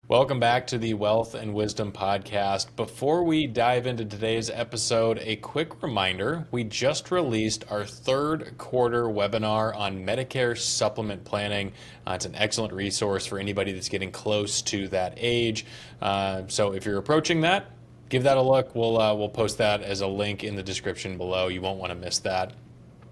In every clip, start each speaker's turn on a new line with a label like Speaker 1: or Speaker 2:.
Speaker 1: Welcome back to the Wealth and Wisdom Podcast. Before we dive into today's episode, a quick reminder, we just released our third quarter webinar on Medicare supplement planning. It's an excellent resource for anybody that's getting close to that age. So if you're approaching that, give that a look. We'll post that as a link in the description below. You won't want to miss that.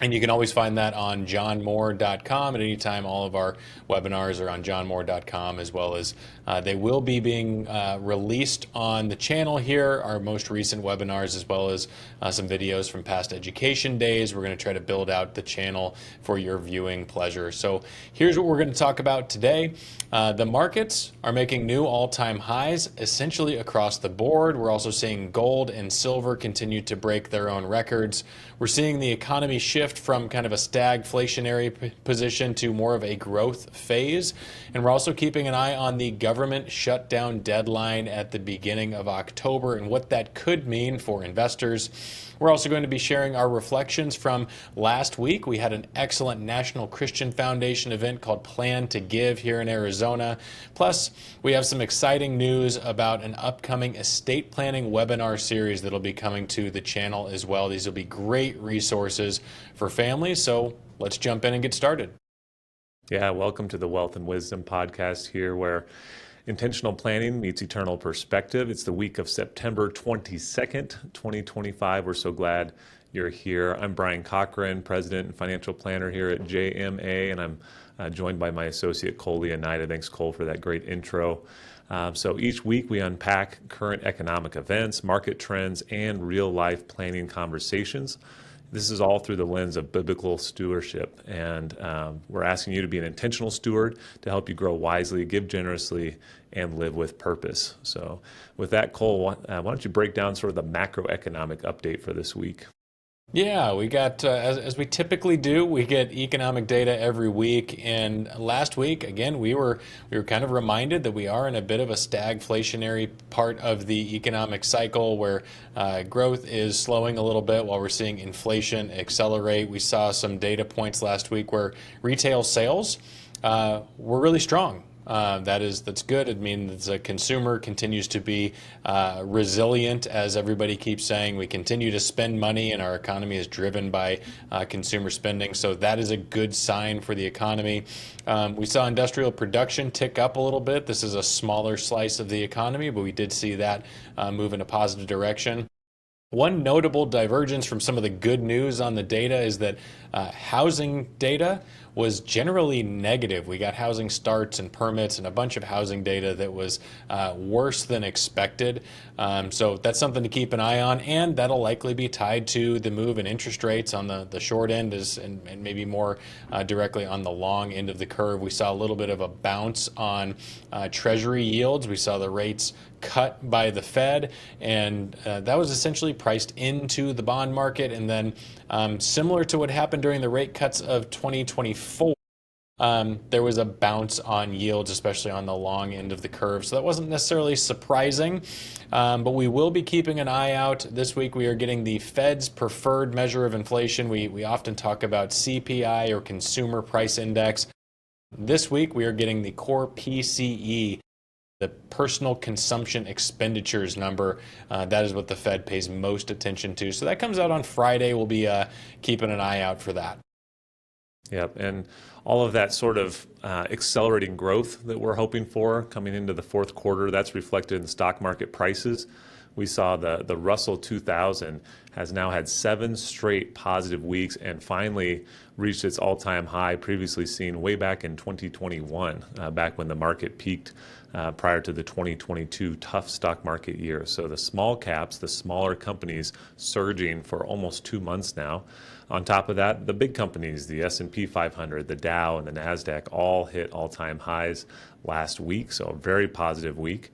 Speaker 1: And you can always find that on johnmoore.com at any time. All of our webinars are on johnmoore.com, as well as they will be being released on the channel here, our most recent webinars, as well as some videos from past education days. We're going to try to build out the channel for your viewing pleasure. So here's what we're going to talk about today. The markets are making new all-time highs essentially across the board. We're also seeing gold and silver continue to break their own records. We're seeing the economy shift from kind of a stagflationary position to more of a growth phase. And we're also keeping an eye on the government shutdown deadline at the beginning of October and what that could mean for investors. We're also going to be sharing our reflections from last week. We had an excellent National Christian Foundation event called Plan to Give here in Arizona. Plus, we have some exciting news about an upcoming estate planning webinar series that'll be coming to the channel as well. These will be great resources for families. So let's jump in and get started.
Speaker 2: Yeah, welcome to the Wealth and Wisdom Podcast here, where intentional planning meets eternal perspective. It's the week of September 22nd, 2025. We're so glad you're here. I'm Brian Cochran, President and Financial Planner here at JMA, and I'm joined by my associate, Cole Leonida. Thanks, Cole, for that great intro. So each week we unpack current economic events, market trends, and real-life planning conversations. This is all through the lens of biblical stewardship, and we're asking you to be an intentional steward to help you grow wisely, give generously, and live with purpose. So with that, Cole, why don't you break down sort of the macroeconomic update for this week?
Speaker 1: Yeah, we got, as we typically do, we get economic data every week. And last week, again, we were kind of reminded that we are in a bit of a stagflationary part of the economic cycle where growth is slowing a little bit while we're seeing inflation accelerate. We saw some data points last week where retail sales were really strong. That's good. It means the consumer continues to be resilient, as everybody keeps saying. We continue to spend money, and our economy is driven by consumer spending. So that is a good sign for the economy. We saw industrial production tick up a little bit. This is a smaller slice of the economy, but we did see that move in a positive direction. One notable divergence from some of the good news on the data is that housing data was generally negative. We got housing starts and permits and a bunch of housing data that was worse than expected. So that's something to keep an eye on, and that'll likely be tied to the move in interest rates on the short end and maybe more directly on the long end of the curve. We saw a little bit of a bounce on Treasury yields. We saw the rates cut by the Fed, and that was essentially priced into the bond market. And then similar to what happened during the rate cuts of 2024, there was a bounce on yields, especially on the long end of the curve. So that wasn't necessarily surprising, but we will be keeping an eye out. This week we are getting the Fed's preferred measure of inflation. We often talk about CPI, or Consumer Price Index. This week we are getting the core PCE, the personal consumption expenditures number. That is what the Fed pays most attention to. So that comes out on Friday. We'll be keeping an eye out for that.
Speaker 2: Yep, and all of that sort of accelerating growth that we're hoping for coming into the fourth quarter, that's reflected in stock market prices. We saw the Russell 2000 has now had 7 straight positive weeks and finally reached its all-time high previously seen way back in 2021, back when the market peaked prior to the 2022 tough stock market year. So the small caps, the smaller companies, surging for almost 2 months now. On top of that, the big companies, the S&P 500, the Dow, and the NASDAQ all hit all-time highs last week, so a very positive week.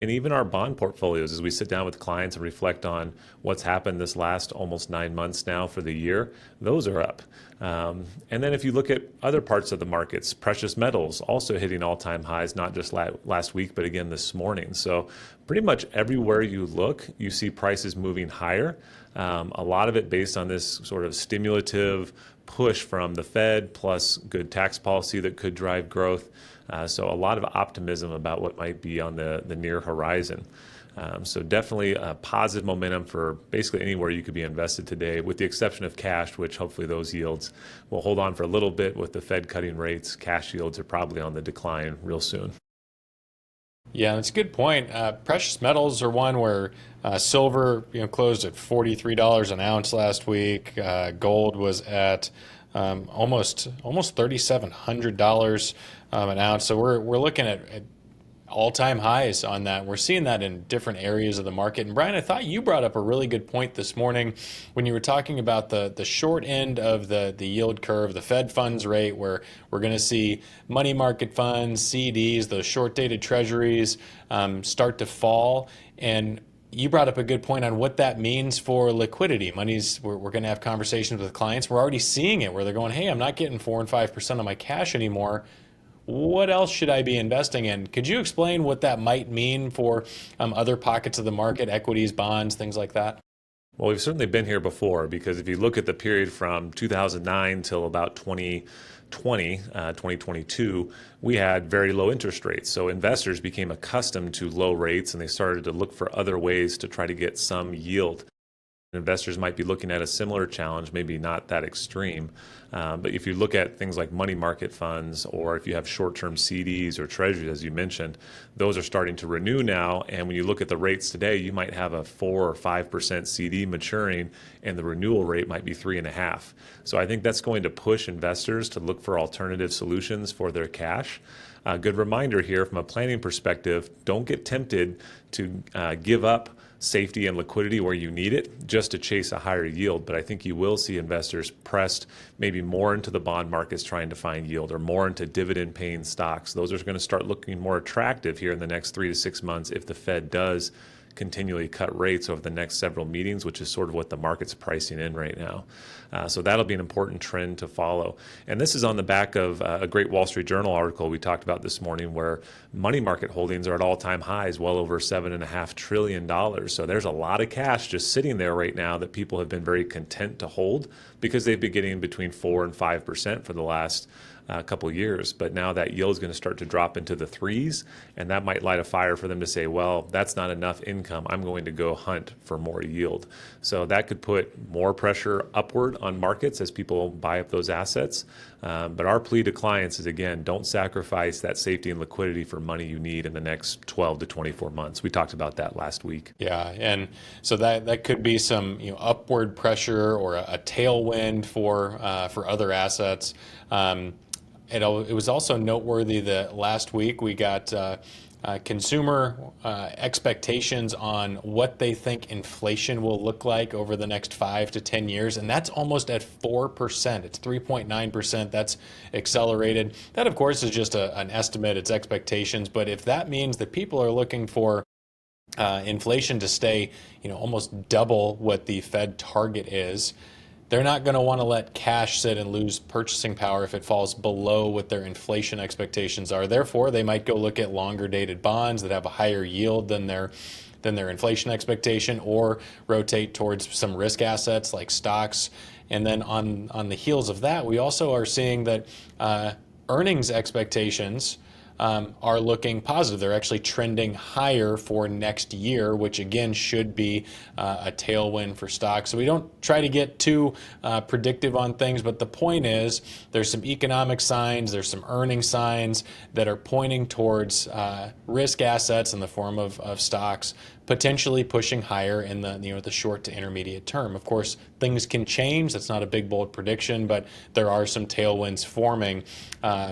Speaker 2: And even our bond portfolios, as we sit down with clients and reflect on what's happened this last almost 9 months now for the year, those are up. And then if you look at other parts of the markets, precious metals also hitting all-time highs, not just last week, but again this morning. So pretty much everywhere you look, you see prices moving higher. A lot of it based on this sort of stimulative push from the Fed, plus good tax policy that could drive growth. So a lot of optimism about what might be on the near horizon. So definitely positive momentum for basically anywhere you could be invested today, with the exception of cash, which hopefully those yields will hold on for a little bit. With the Fed cutting rates, cash yields are probably on the decline real soon.
Speaker 1: Yeah, that's a good point. Precious metals are one where silver, closed at $43 an ounce last week. Gold was at almost $3,700 an ounce. So we're looking at all-time highs on that. We're seeing that in different areas of the market. And Brian, I thought you brought up a really good point this morning when you were talking about the short end of the yield curve, the Fed funds rate, where we're going to see money market funds, CDs, those short-dated treasuries start to fall. And you brought up a good point on what that means for liquidity. We're going to have conversations with clients. We're already seeing it where they're going, hey, I'm not getting 4 and 5% on my cash anymore. What else should I be investing in? Could you explain what that might mean for other pockets of the market, equities, bonds, things like that?
Speaker 2: Well, we've certainly been here before, because if you look at the period from 2009 till about 2022, we had very low interest rates. So investors became accustomed to low rates, and they started to look for other ways to try to get some yield. Investors might be looking at a similar challenge, maybe not that extreme. But if you look at things like money market funds, or if you have short-term CDs or treasuries, as you mentioned, those are starting to renew now. And when you look at the rates today, you might have a 4 or 5% CD maturing, and the renewal rate might be 3.5. So I think that's going to push investors to look for alternative solutions for their cash. A good reminder here from a planning perspective: don't get tempted to give up safety and liquidity where you need it just to chase a higher yield. But I think you will see investors pressed maybe more into the bond markets trying to find yield, or more into dividend paying stocks. Those are going to start looking more attractive here in the next 3 to 6 months if the Fed does continually cut rates over the next several meetings, which is sort of what the market's pricing in right now. So that'll be an important trend to follow. And this is on the back of a great Wall Street Journal article we talked about this morning, where money market holdings are at all-time highs, well over $7.5 trillion. So there's a lot of cash just sitting there right now that people have been very content to hold, because they've been getting between 4 and 5% for the last couple of years. But now that yield is going to start to drop into the threes, and that might light a fire for them to say, well, that's not enough income, I'm going to go hunt for more yield. So that could put more pressure upward on markets as people buy up those assets. But our plea to clients is, again, don't sacrifice that safety and liquidity for money you need in the next 12 to 24 months. We talked about that last week.
Speaker 1: Yeah, and so that could be some upward pressure or a tailwind for other assets. It was also noteworthy that last week we got consumer expectations on what they think inflation will look like over the next 5 to 10 years, and that's almost at 4%. It's 3.9%. That's accelerated. That, of course, is just an estimate. It's expectations. But if that means that people are looking for inflation to stay, almost double what the Fed target is, they're not going to want to let cash sit and lose purchasing power if it falls below what their inflation expectations are. Therefore, they might go look at longer dated bonds that have a higher yield than their inflation expectation, or rotate towards some risk assets like stocks. And then on the heels of that, we also are seeing that earnings expectations are looking positive. They're actually trending higher for next year, which again should be a tailwind for stocks. So we don't try to get too predictive on things, but the point is there's some economic signs, there's some earning signs that are pointing towards risk assets in the form of stocks potentially pushing higher in the short to intermediate term. Of course, things can change. That's not a big, bold prediction, but there are some tailwinds forming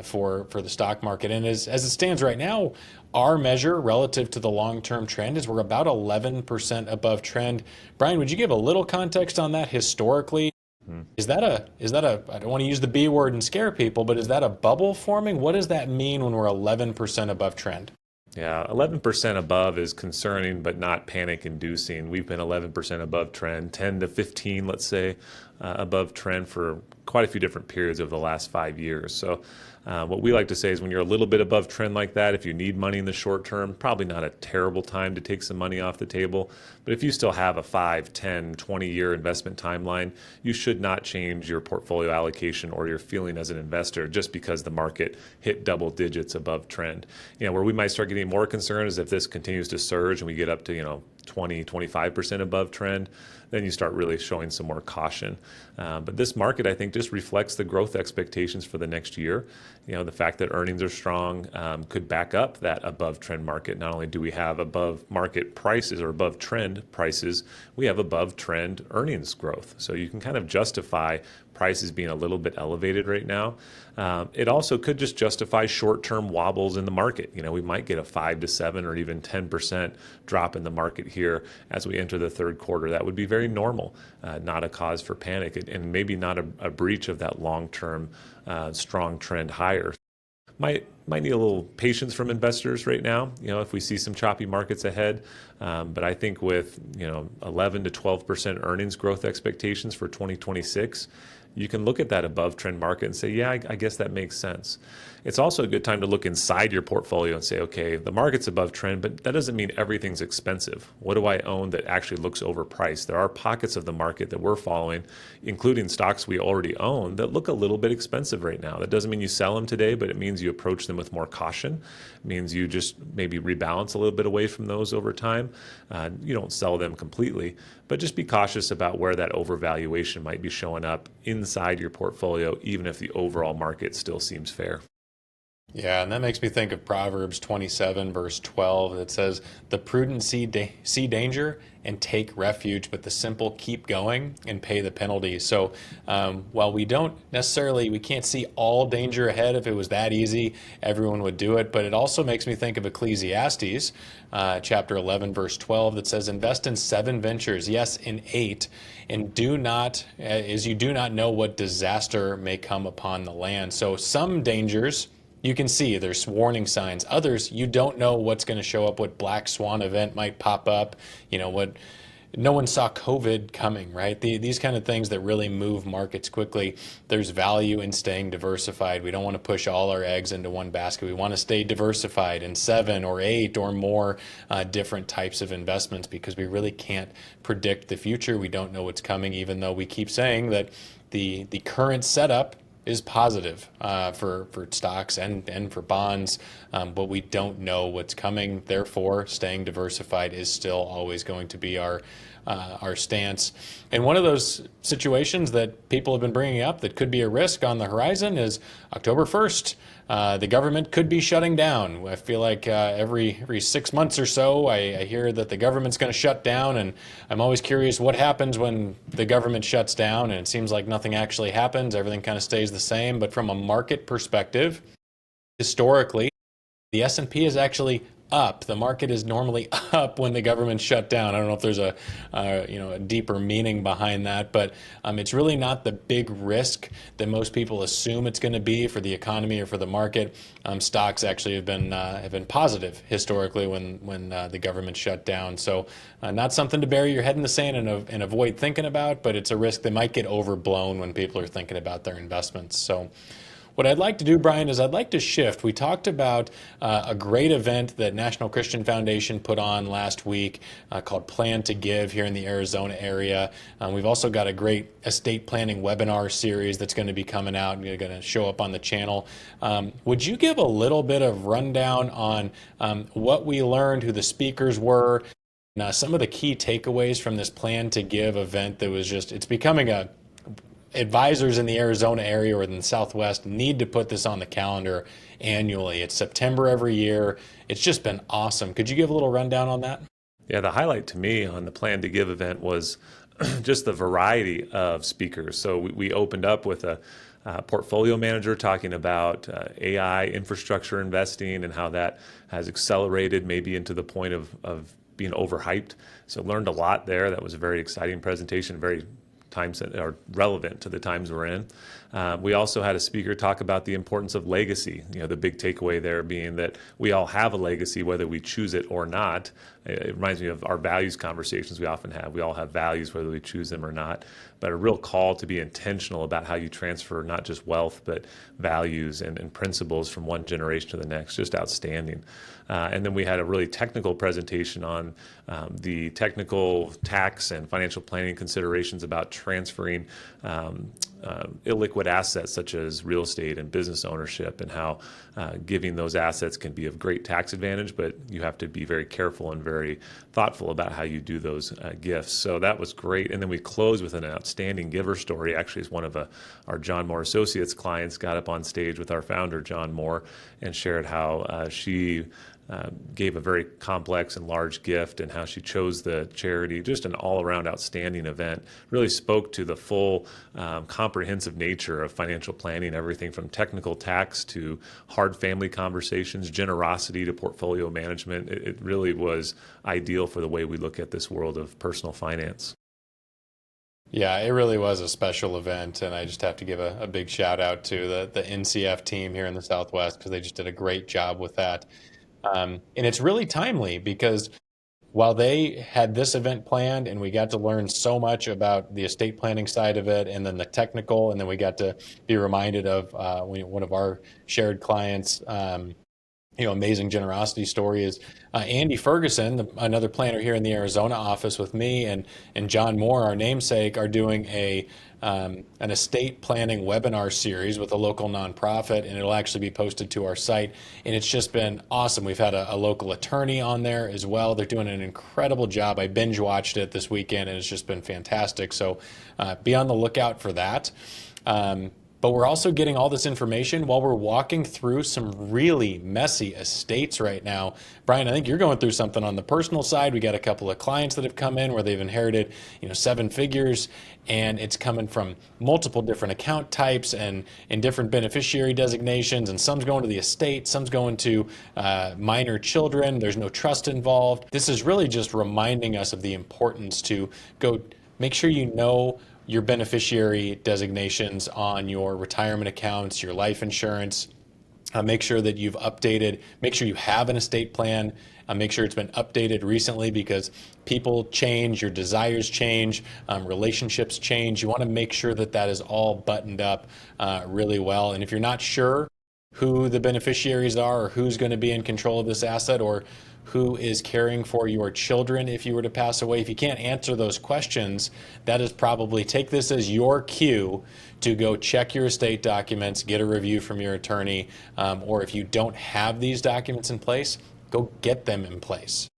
Speaker 1: for the stock market. And as it stands right now, our measure relative to the long-term trend is we're about 11% above trend. Brian, would you give a little context on that historically? Is that a, I don't want to use the B word and scare people, but is that a bubble forming? What does that mean when we're 11% above trend?
Speaker 2: Yeah, 11% above is concerning, but not panic inducing. We've been 11% above trend, 10 to 15, let's say, above trend for quite a few different periods over the last 5 years. So what we like to say is when you're a little bit above trend like that, if you need money in the short term, probably not a terrible time to take some money off the table. But if you still have a 5, 10, 20-year investment timeline, you should not change your portfolio allocation or your feeling as an investor just because the market hit double digits above trend. Where we might start getting more concerned is if this continues to surge and we get up to 20, 25% above trend, then you start really showing some more caution. But this market, I think, just reflects the growth expectations for the next year. The fact that earnings are strong could back up that above trend market. Not only do we have above market prices or above trend prices, we have above trend earnings growth. So you can kind of justify prices being a little bit elevated right now. It also could just justify short-term wobbles in the market. We might get a 5 to 7 or even 10% drop in the market here as we enter the third quarter. That would be very normal, not a cause for panic, and maybe not a breach of that long-term strong trend higher. Might need a little patience from investors right now, if we see some choppy markets ahead. But I think with 11 to 12% earnings growth expectations for 2026, you can look at that above trend market and say, yeah, I guess that makes sense. It's also a good time to look inside your portfolio and say, okay, the market's above trend, but that doesn't mean everything's expensive. What do I own that actually looks overpriced? There are pockets of the market that we're following, including stocks we already own, that look a little bit expensive right now. That doesn't mean you sell them today, but it means you approach them with more caution. It means you just maybe rebalance a little bit away from those over time. You don't sell them completely, but just be cautious about where that overvaluation might be showing up inside your portfolio, even if the overall market still seems fair.
Speaker 1: Yeah, and that makes me think of Proverbs 27, verse 12, that says, "The prudent see danger and take refuge, but the simple keep going and pay the penalty." So while we can't see all danger ahead. If it was that easy, everyone would do it. But it also makes me think of Ecclesiastes, chapter 11, verse 12, that says, "Invest in 7 ventures, yes, in 8, and do not know what disaster may come upon the land." So some dangers you can see, there's warning signs. Others, you don't know what's going to show up, what black swan event might pop up, what no one saw COVID coming, right? These kind of things that really move markets quickly. There's value in staying diversified. We don't want to push all our eggs into one basket. We want to stay diversified in 7 or 8 or more different types of investments, because we really can't predict the future. We don't know what's coming, even though we keep saying that the current setup is positive for stocks and for bonds, but we don't know what's coming. Therefore, staying diversified is still always going to be our stance. And one of those situations that people have been bringing up that could be a risk on the horizon is October 1st. The government could be shutting down. I feel like every 6 months or so, I hear that the government's going to shut down, and I'm always curious what happens when the government shuts down, and it seems like nothing actually happens. Everything kind of stays the same. But from a market perspective, historically, the S&P is actually up. The market is normally up when the government shut down. I don't know if there's a deeper meaning behind that, but it's really not the big risk that most people assume it's going to be for the economy or for the market. Stocks actually have been positive historically when the government shut down. So not something to bury your head in the sand and avoid thinking about, but it's a risk that might get overblown when people are thinking about their investments. So what I'd like to do, Brian, is I'd like to shift. We talked about a great event that National Christian Foundation put on last week called Plan to Give here in the Arizona area. We've also got a great estate planning webinar series that's going to be coming out and going to show up on the channel. Would you give a little bit of rundown on what we learned, who the speakers were, and some of the key takeaways from this Plan to Give event that was it's becoming advisors in the Arizona area or in the Southwest need to put this on the calendar annually. It's September every year. It's just been awesome. Could you give a little rundown on that?
Speaker 2: Yeah, the highlight to me on the Plan to Give event was just the variety of speakers. So we opened up with a portfolio manager talking about AI infrastructure investing and how that has accelerated maybe into the point of being overhyped. So learned a lot there. That was a very exciting presentation, very times that are relevant to the times we're in. We also had a speaker talk about the importance of legacy. The big takeaway there being that we all have a legacy, whether we choose it or not. It reminds me of our values conversations we often have. We all have values, whether we choose them or not. But a real call to be intentional about how you transfer not just wealth, but values and principles from one generation to the next. Just outstanding. And then we had a really technical presentation on the technical tax and financial planning considerations about transferring illiquid assets such as real estate and business ownership, and how giving those assets can be of great tax advantage, but you have to be very careful and very thoughtful about how you do those gifts. So that was great. And then we closed with an outstanding giver story. Actually, it's one of our John Moore Associates clients got up on stage with our founder, John Moore, and shared how she gave a very complex and large gift, and how she chose the charity. Just an all-around outstanding event. Really spoke to the full comprehensive nature of financial planning, everything from technical tax to hard family conversations, generosity to portfolio management. It really was ideal for the way we look at this world of personal finance.
Speaker 1: Yeah, it really was a special event, and I just have to give a big shout out to the NCF team here in the Southwest, because they just did a great job with that. And it's really timely, because while they had this event planned and we got to learn so much about the estate planning side of it, and then the technical, and then we got to be reminded of one of our shared clients, amazing generosity story is Andy Ferguson, another planner here in the Arizona office with me, and John Moore, our namesake, are doing an estate planning webinar series with a local nonprofit, and it'll actually be posted to our site. And it's just been awesome. We've had a local attorney on there as well. They're doing an incredible job. I binge watched it this weekend, and it's just been fantastic. So be on the lookout for that. But we're also getting all this information while we're walking through some really messy estates right now. Brian, I think you're going through something on the personal side. We got a couple of clients that have come in where they've inherited, 7 figures, and it's coming from multiple different account types and different beneficiary designations. And some's going to the estate, some's going to minor children. There's no trust involved. This is really just reminding us of the importance to go make sure you know your beneficiary designations on your retirement accounts, your life insurance. Make sure that you've updated, make sure you have an estate plan. Make sure it's been updated recently, because people change, your desires change, relationships change. You want to make sure that that is all buttoned up really well. And if you're not sure who the beneficiaries are, or who's going to be in control of this asset, or who is caring for your children if you were to pass away, if you can't answer those questions, that is probably, take this as your cue to go check your estate documents, get a review from your attorney, or if you don't have these documents in place, go get them in place.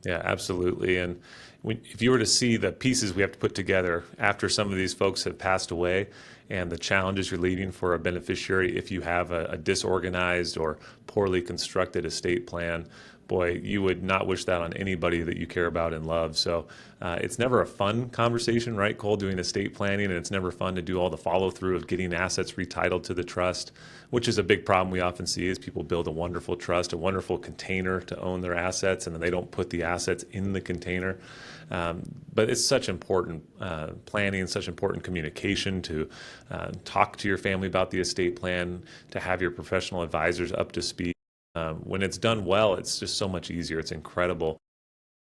Speaker 2: Yeah, absolutely. And if you were to see the pieces we have to put together after some of these folks have passed away, and the challenges you're leading for a beneficiary if you have a disorganized or poorly constructed estate plan, boy, you would not wish that on anybody that you care about and love. So it's never a fun conversation, right, Cole, doing estate planning, and it's never fun to do all the follow through of getting assets retitled to the trust, which is a big problem we often see, is people build a wonderful trust, a wonderful container to own their assets, and then they don't put the assets in the container. But it's such important planning, such important communication to talk to your family about the estate plan, to have your professional advisors up to speed. When it's done well, it's just so much easier. It's incredible.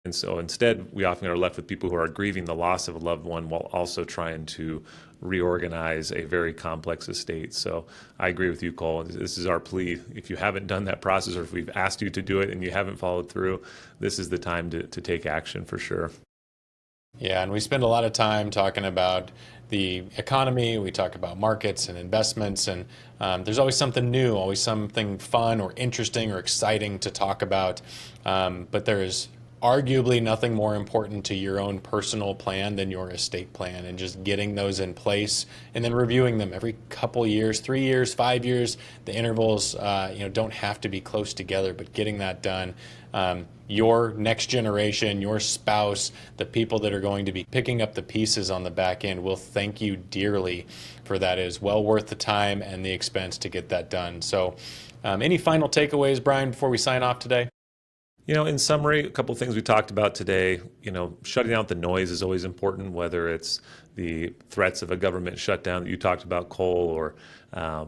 Speaker 2: And so instead, we often are left with people who are grieving the loss of a loved one while also trying to reorganize a very complex estate. So I agree with you, Cole. This is our plea. If you haven't done that process, or if we've asked you to do it and you haven't followed through, this is the time to take action for sure.
Speaker 1: Yeah, and we spend a lot of time talking about the economy. We talk about markets and investments, and there's always something new, always something fun or interesting or exciting to talk about. But there is arguably nothing more important to your own personal plan than your estate plan, and just getting those in place and then reviewing them every couple years, 3 years, 5 years. The intervals don't have to be close together, but getting that done. Your next generation, your spouse, the people that are going to be picking up the pieces on the back end will thank you dearly for that. It is well worth the time and the expense to get that done. So any final takeaways, Brian, before we sign off today?
Speaker 2: In summary, a couple of things we talked about today. Shutting out the noise is always important, whether it's the threats of a government shutdown that you talked about, Cole, or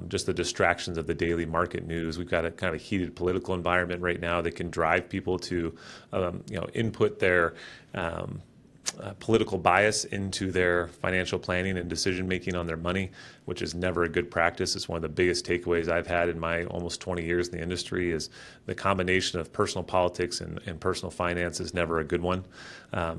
Speaker 2: just the distractions of the daily market news. We've got a kind of a heated political environment right now that can drive people to, input their political bias into their financial planning and decision making on their money, which is never a good practice. It's one of the biggest takeaways I've had in my almost 20 years in the industry is the combination of personal politics and personal finance is never a good one.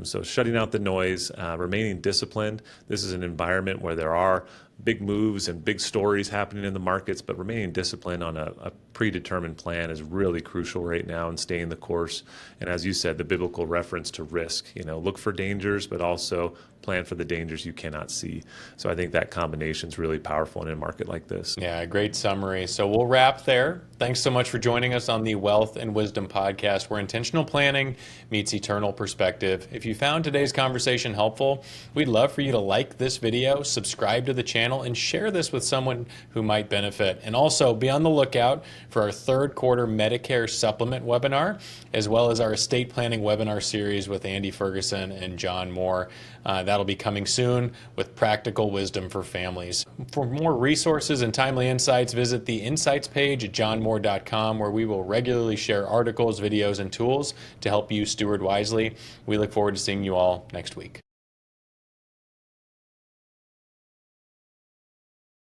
Speaker 2: So shutting out the noise, remaining disciplined. This is an environment where there are big moves and big stories happening in the markets, but remaining disciplined on a predetermined plan is really crucial right now and staying the course. And as you said, the biblical reference to risk, look for dangers, but also plan for the dangers you cannot see. So I think that combination is really powerful in a market like this.
Speaker 1: Yeah, great summary. So we'll wrap there. Thanks so much for joining us on the Wealth and Wisdom podcast, where intentional planning meets eternal perspective. If you found today's conversation helpful, we'd love for you to like this video, subscribe to the channel, and share this with someone who might benefit. And also be on the lookout for our third quarter Medicare supplement webinar, as well as our estate planning webinar series with Andy Ferguson and John Moore. That'll be coming soon with practical wisdom for families. For more resources and timely insights, visit the Insights page at johnmoore.com, where we will regularly share articles, videos, and tools to help you steward wisely. We look forward to seeing you all next week.